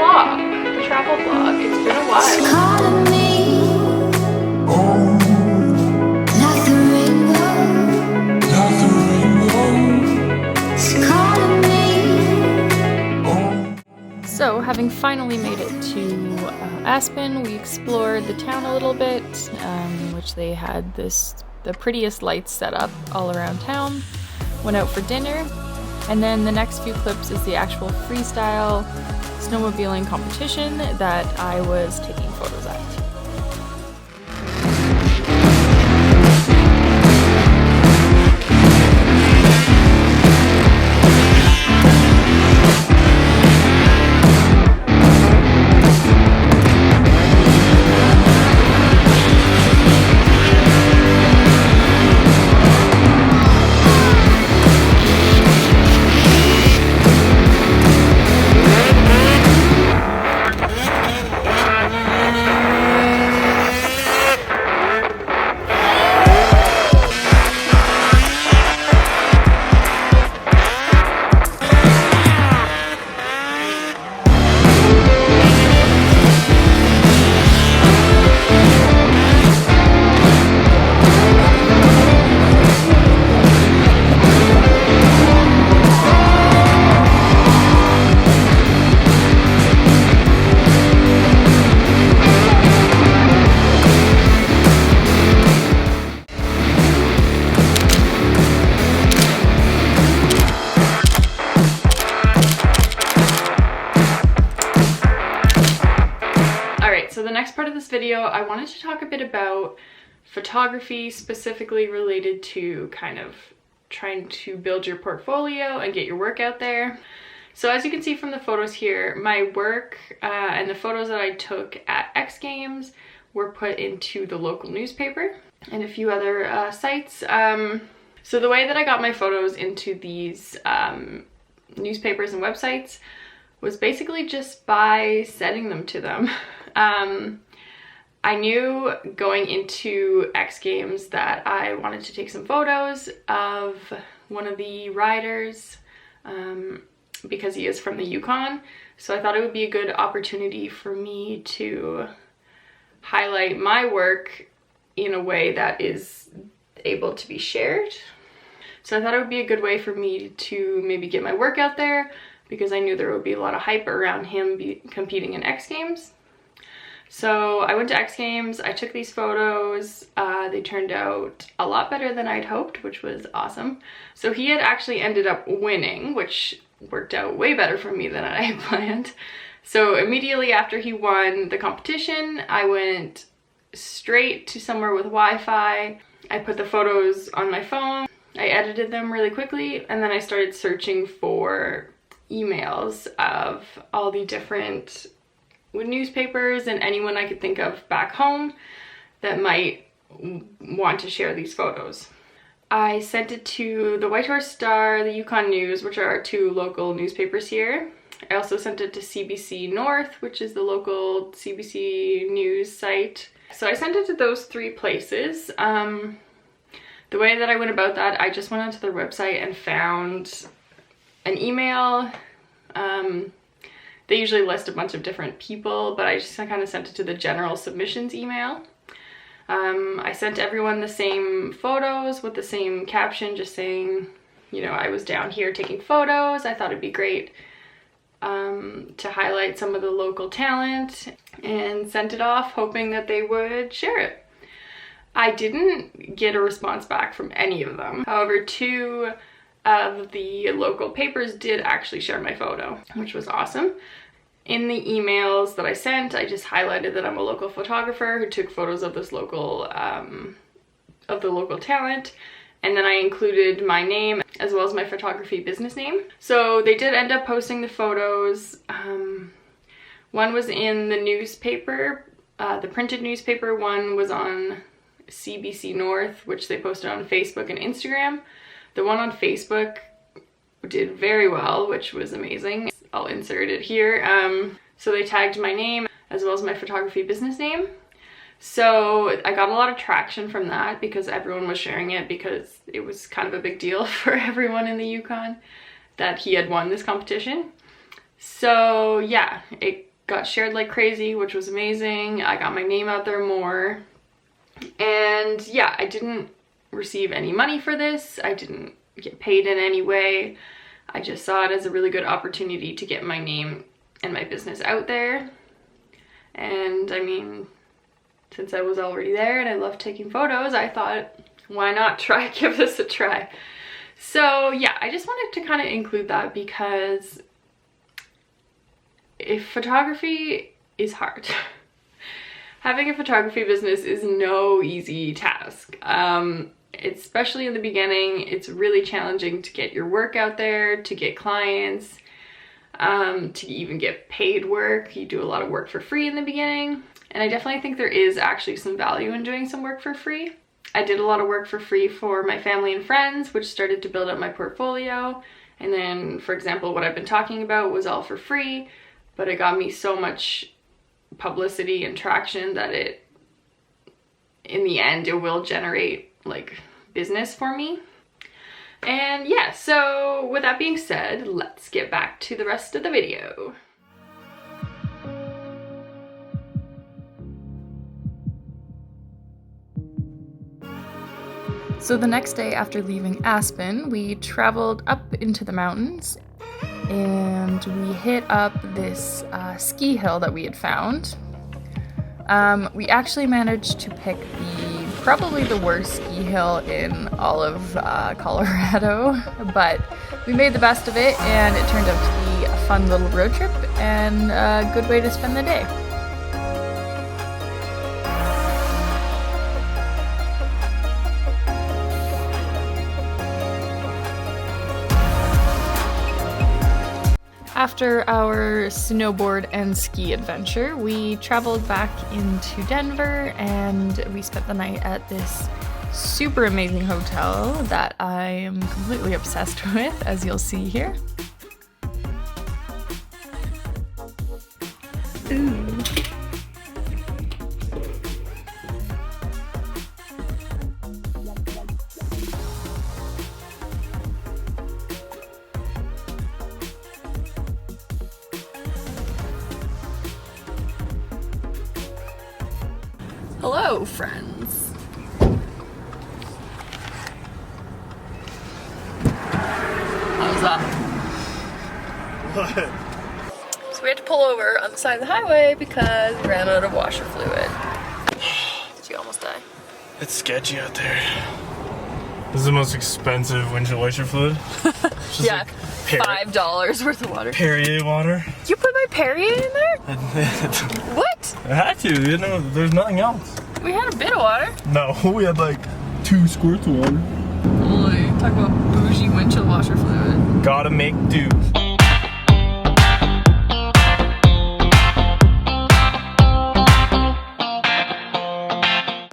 vlog, the travel vlog. It's been a while. So, having finally made it to Aspen, we explored the town a little bit, which they had the prettiest lights set up all around town. Went out for dinner, and then the next few clips is the actual freestyle snowmobiling competition that I was taking photos at. So the next part of this video, I wanted to talk a bit about photography, specifically related to kind of trying to build your portfolio and get your work out there. So as you can see from the photos here, my work and the photos that I took at X Games were put into the local newspaper and a few other sites. So the way that I got my photos into these newspapers and websites was basically just by sending them to them. I knew going into X Games that I wanted to take some photos of one of the riders because he is from the Yukon. So I thought it would be a good opportunity for me to highlight my work in a way that is able to be shared. So I thought it would be a good way for me to maybe get my work out there, because I knew there would be a lot of hype around him competing in X Games. So I went to X Games, I took these photos, they turned out a lot better than I'd hoped, which was awesome. So he had actually ended up winning, which worked out way better for me than I had planned. So immediately after he won the competition, I went straight to somewhere with Wi-Fi. I put the photos on my phone, I edited them really quickly, and then I started searching for emails of all the different newspapers and anyone I could think of back home that might want to share these photos. I sent it to the White Horse Star, the Yukon News, which are our two local newspapers here. I also sent it to CBC North, which is the local CBC News site. So I sent it to those three places. The way that I went about that, I just went onto their website and found an email. They usually list a bunch of different people, but I just kind of sent it to the general submissions email. I sent everyone the same photos with the same caption, just saying, you know, I was down here taking photos. I thought it'd be great to highlight some of the local talent, and sent it off hoping that they would share it. I didn't get a response back from any of them. However, two of the local papers did actually share my photo, which was awesome. In the emails that I sent, I just highlighted that I'm a local photographer who took photos of this local, of the local talent, and then I included my name as well as my photography business name. So they did end up posting the photos. One was in the newspaper, the printed newspaper. One was on CBC North, which they posted on Facebook and Instagram. The one on Facebook did very well, which was amazing. I'll insert it here. So they tagged my name as well as my photography business name. So I got a lot of traction from that because everyone was sharing it, because it was kind of a big deal for everyone in the Yukon that he had won this competition. So yeah, it got shared like crazy, which was amazing. I got my name out there more. And yeah, I didn't receive any money for this. I didn't get paid in any way. I just saw it as a really good opportunity to get my name and my business out there. And I mean, since I was already there and I love taking photos, I thought, why not give this a try? So yeah, I just wanted to kind of include that because if photography is hard, having a photography business is no easy task. Especially in the beginning, it's really challenging to get your work out there, to get clients, to even get paid work. You do a lot of work for free in the beginning. And I definitely think there is actually some value in doing some work for free. I did a lot of work for free for my family and friends, which started to build up my portfolio. And then, for example, what I've been talking about was all for free, but it got me so much publicity and traction that in the end, it will generate like business for me. And yeah, so with that being said, let's get back to the rest of the video. So the next day after leaving Aspen, we traveled up into the mountains and we hit up this ski hill that we had found. We actually managed to pick probably the worst ski hill in all of Colorado, but we made the best of it and it turned out to be a fun little road trip and a good way to spend the day. After our snowboard and ski adventure, we traveled back into Denver and we spent the night at this super amazing hotel that I am completely obsessed with, as you'll see here. Ooh. Hello, friends. How's that? What? So we had to pull over on the side of the highway because we ran out of washer fluid. Did you almost die? It's sketchy out there. This is the most expensive windshield washer fluid. Yeah, like $5 worth of water. Perrier water. You put my Perrier in there? What? I had to, you know, there's nothing else. We had a bit of water. No, we had like 2 squirts of water. Holy, talk about bougie windshield washer fluid. Gotta make do.